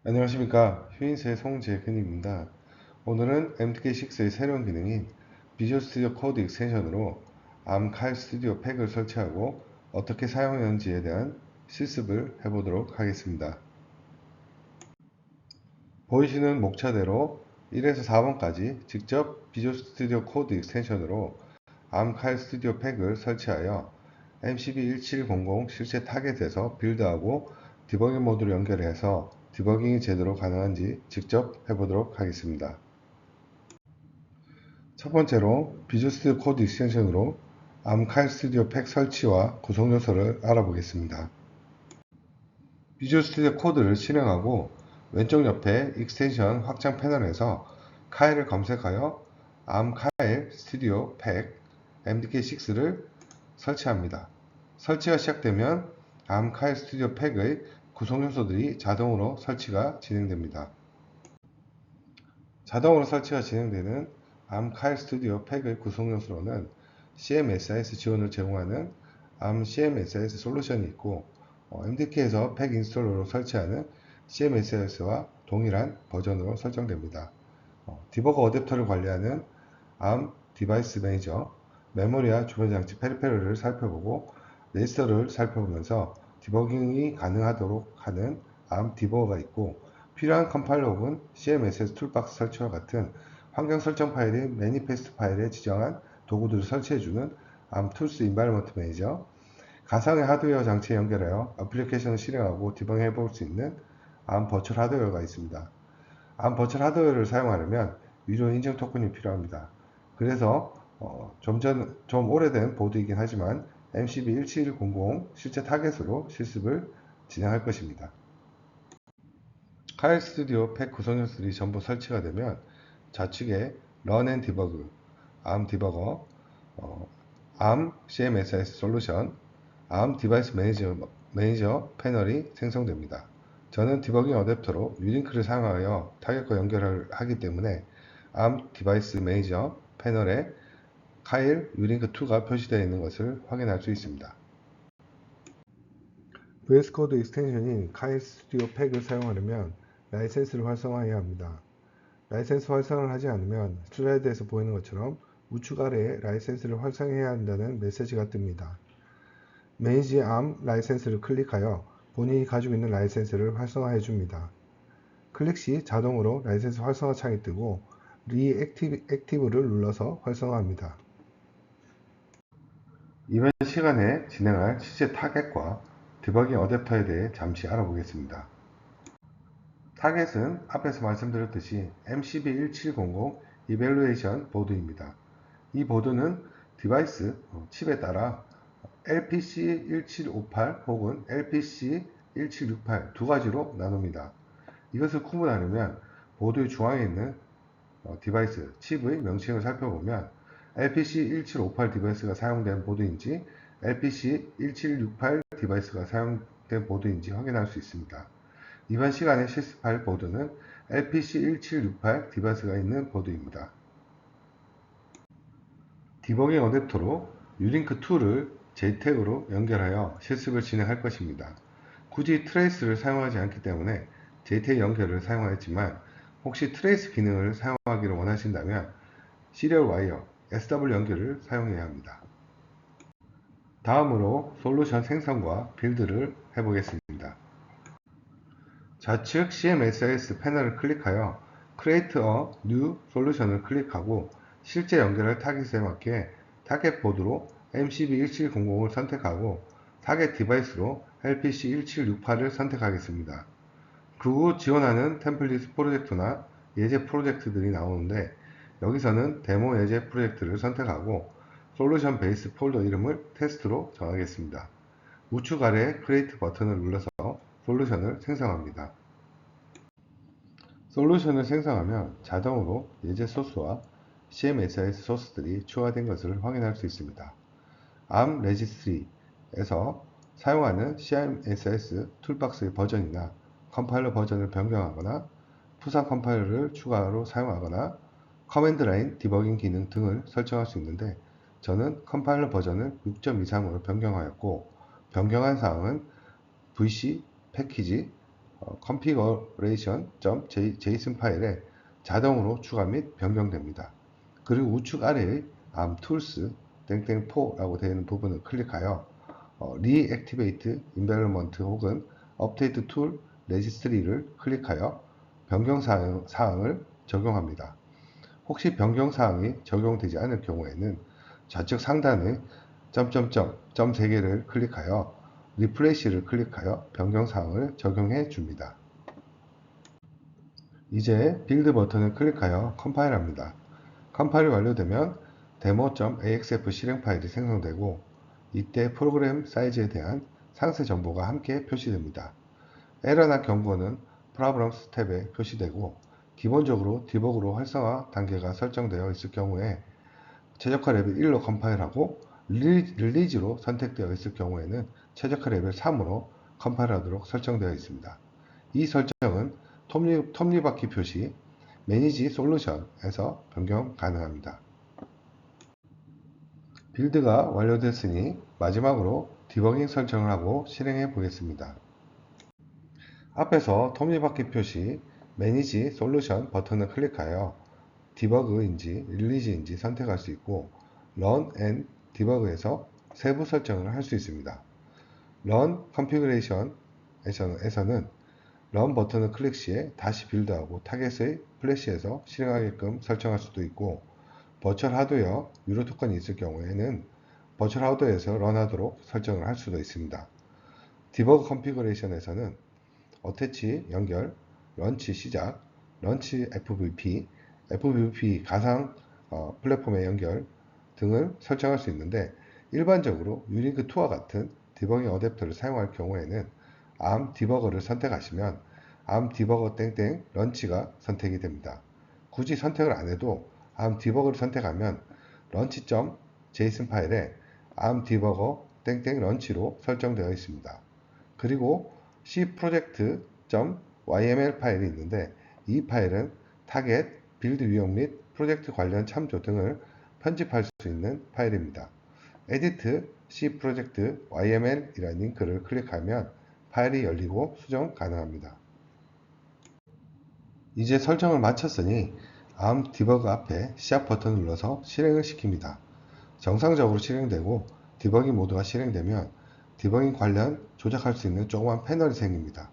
안녕하십니까. 휴인스의 송재근입니다. 오늘은 MTK6의 새로운 기능인 비주얼 스튜디오 코드 익스텐션으로 ARM 칼 스튜디오 팩을 설치하고 어떻게 사용하는지에 대한 실습을 해보도록 하겠습니다. 보이시는 목차대로 1에서 4번까지 직접 비주얼 스튜디오 코드 익스텐션으로 ARM 칼 스튜디오 팩을 설치하여 MCB1700 실제 타겟에서 빌드하고 디버깅 모드로 연결해서 디버깅이 제대로 가능한지 직접 해보도록 하겠습니다. 첫 번째로 비주얼 스튜디오 코드 익스텐션으로 ARM 칼 스튜디오 팩 설치와 구성 요소를 알아보겠습니다. 비주얼 스튜디오 코드를 실행하고 왼쪽 옆에 익스텐션 확장 패널에서 카일을 검색하여 ARM 카일 스튜디오 팩 MDK6를 설치합니다. 설치가 시작되면 ARM 카일 스튜디오 팩의 구성 요소들이 자동으로 설치가 진행됩니다. 자동으로 설치가 진행되는 ARM 카일 스튜디오 팩의 구성 요소로는 CMSIS 지원을 제공하는 ARM CMSIS 솔루션이 있고 MDK에서 팩 인스톨러로 설치하는 CMSIS와 동일한 버전으로 설정됩니다. 디버거 어댑터를 관리하는 ARM 디바이스 매니저, 메모리와 주변 장치 페리페럴을 살펴보고 레지스터를 살펴보면서 디버깅이 가능하도록 하는 ARM 디버거가 있고 필요한 컴파일러 혹은 CMSS 툴박스 설치와 같은 환경 설정 파일인 매니페스트 파일에 지정한 도구들을 설치해주는 ARM 툴스 인바이러먼트 매니저, 가상의 하드웨어 장치에 연결하여 애플리케이션을 실행하고 디버깅 해볼 수 있는 ARM 버추얼 하드웨어가 있습니다. ARM 버추얼 하드웨어를 사용하려면 유료 인증 토큰이 필요합니다. 그래서 좀 오래된 보드이긴 하지만 MCB1700 실제 타겟으로 실습을 진행할 것입니다. 카일 스튜디오 팩 구성 요소들이 전부 설치가 되면 좌측에 Run and Debug, ARM 디버거, ARM CMSIS 솔루션, ARM 디바이스 매니저 패널이 생성됩니다. 저는 디버깅 어댑터로 유링크를 사용하여 타겟과 연결을 하기 때문에 ARM 디바이스 매니저 패널에 카일 유링크2가 표시되어 있는 것을 확인할 수 있습니다. VS 코드 익스텐션인 카일 스튜디오 팩을 사용하려면 라이센스를 활성화해야 합니다. 라이센스 활성화를 하지 않으면 슬라이드에서 보이는 것처럼 우측 아래에 라이센스를 활성화해야 한다는 메시지가 뜹니다. 매니지 ARM 라이센스를 클릭하여 본인이 가지고 있는 라이센스를 활성화해 줍니다. 클릭 시 자동으로 라이센스 활성화 창이 뜨고 리액티브를 눌러서 활성화합니다. 이번 시간에 진행할 실제 타겟과 디버깅 어댑터에 대해 잠시 알아보겠습니다. 타겟은 앞에서 말씀드렸듯이 MCB1700 이벨루에이션 보드입니다. 이 보드는 디바이스 칩에 따라 LPC1758 혹은 LPC1768 두 가지로 나눕니다. 이것을 구분하려면 보드의 중앙에 있는 디바이스 칩의 명칭을 살펴보면 LPC1758 디바이스가 사용된 보드인지 LPC1768 디바이스가 사용된 보드인지 확인할 수 있습니다. 이번 시간에 실습할 보드는 LPC1768 디바이스가 있는 보드입니다. 디버깅 어댑터로 유링크2를 JTAG으로 연결하여 실습을 진행할 것입니다. 굳이 트레이스를 사용하지 않기 때문에 JTAG 연결을 사용하였지만 혹시 트레이스 기능을 사용하기를 원하신다면 시리얼 와이어 SW 연결을 사용해야 합니다. 다음으로 솔루션 생성과 빌드를 해보겠습니다. 좌측 CMSIS 패널을 클릭하여 Create a New Solution을 클릭하고 실제 연결할 타깃에 맞게 타겟 보드로 MCB1700을 선택하고 타겟 디바이스로 LPC1768을 선택하겠습니다. 그 후 지원하는 템플릿 프로젝트나 예제 프로젝트들이 나오는데 여기서는 데모 예제 프로젝트를 선택하고 솔루션 베이스 폴더 이름을 테스트로 정하겠습니다. 우측 아래 크리에이트 버튼을 눌러서 솔루션을 생성합니다. 솔루션을 생성하면 자동으로 예제 소스와 CMSIS 소스들이 추가된 것을 확인할 수 있습니다. ARM 레지스트리에서 사용하는 CMSIS 툴박스의 버전이나 컴파일러 버전을 변경하거나 푸사 컴파일러를 추가로 사용하거나 커맨드 라인 디버깅 기능 등을 설정할 수 있는데 저는 컴파일러 버전을 6.23으로 변경하였고 변경한 사항은 VC, 패키지, configuration.json 파일에 자동으로 추가 및 변경됩니다. 그리고 우측 아래의 ARM tools 땡땡4라고 되어 있는 부분을 클릭하여 reactivate environment 혹은 update tool registry를 클릭하여 변경 사항을 적용합니다. 혹시 변경 사항이 적용되지 않을 경우에는 좌측 상단의 점점점 3개를 클릭하여 리프레시를 클릭하여 변경 사항을 적용해 줍니다. 이제 빌드 버튼을 클릭하여 컴파일합니다. 컴파일이 완료되면 demo.axf 실행 파일이 생성되고 이때 프로그램 사이즈에 대한 상세 정보가 함께 표시됩니다. 에러나 경고는 Problems 탭에 표시되고 기본적으로 디버그로 활성화 단계가 설정되어 있을 경우에 최적화 레벨 1로 컴파일하고 릴리즈로 선택되어 있을 경우에는 최적화 레벨 3으로 컴파일하도록 설정되어 있습니다. 이 설정은 톱니바퀴 표시 매니지 솔루션에서 변경 가능합니다. 빌드가 완료됐으니 마지막으로 디버깅 설정을 하고 실행해 보겠습니다. 앞에서 톱니바퀴 표시 매니지 솔루션 버튼을 클릭하여 디버그인지 릴리즈인지 선택할 수 있고 Run and Debug에서 세부 설정을 할 수 있습니다. Run Configuration에서는 Run 버튼을 클릭 시에 다시 빌드하고 타겟의 플래시에서 실행하게끔 설정할 수도 있고 버추얼 하드웨어 유료 토큰이 있을 경우에는 버추얼 하드웨어에서 런하도록 설정을 할 수도 있습니다. 디버그 컨피그레이션에서는 어태치 연결, 런치 시작, 런치 FVP 가상 플랫폼의 연결 등을 설정할 수 있는데 일반적으로 유링크 2와 같은 디버깅 어댑터를 사용할 경우에는 ARM 디버거를 선택하시면 ARM 디버거 땡땡 런치가 선택이 됩니다. 굳이 선택을 안해도 ARM 디버거를 선택하면 런치.json 파일에 ARM 디버거 땡땡 런치로 설정되어 있습니다. 그리고 C project.yml 파일이 있는데 이 파일은 타겟, 빌드 유형 및 프로젝트 관련 참조 등을 편집할 수 있는 파일입니다. edit C project YML 이라는 링크를 클릭하면 파일이 열리고 수정 가능합니다. 이제 설정을 마쳤으니 ARM 디버그 앞에 시작 버튼을 눌러서 실행을 시킵니다. 정상적으로 실행되고 디버깅 모드가 실행되면 디버깅 관련 조작할 수 있는 조그만 패널이 생깁니다.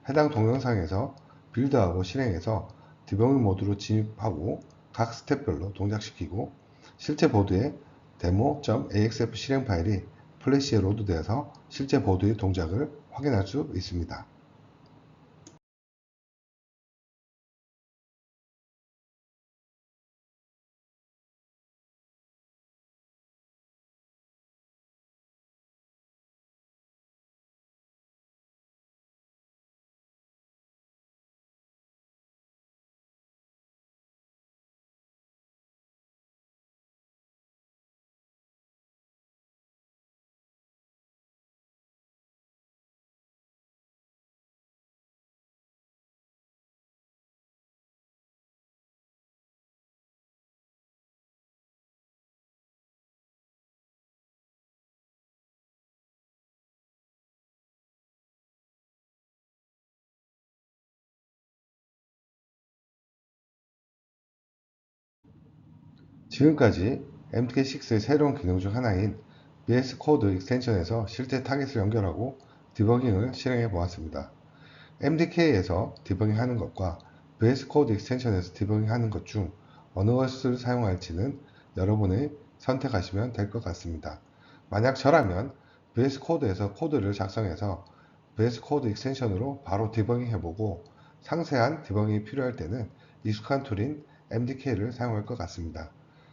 해당 동영상에서 빌드하고 실행해서 디버깅 모드로 진입하고 각 스텝별로 동작시키고 실제 보드에 demo.axf 실행 파일이 플래시에 로드되어서 실제 보드의 동작을 확인할 수 있습니다. 지금까지 MTK6의 새로운 기능 중 하나인 VS 코드 익스텐션에서 실제 타겟을 연결하고 디버깅을 실행해 보았습니다. MDK에서 디버깅 하는 것과 VS 코드 익스텐션에서 디버깅 하는 것 중 어느 것을 사용할지는 여러분이 선택하시면 될 것 같습니다. 만약 저라면 VS 코드에서 코드를 작성해서 VS 코드 익스텐션으로 바로 디버깅 해보고 상세한 디버깅이 필요할 때는 익숙한 툴인 MDK를 사용할 것 같습니다.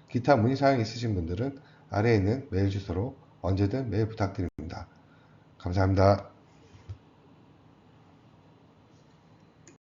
기타 문의사항이 있으신 분들은 아래에 있는 메일 주소로 언제든 메일 부탁드립니다. 감사합니다.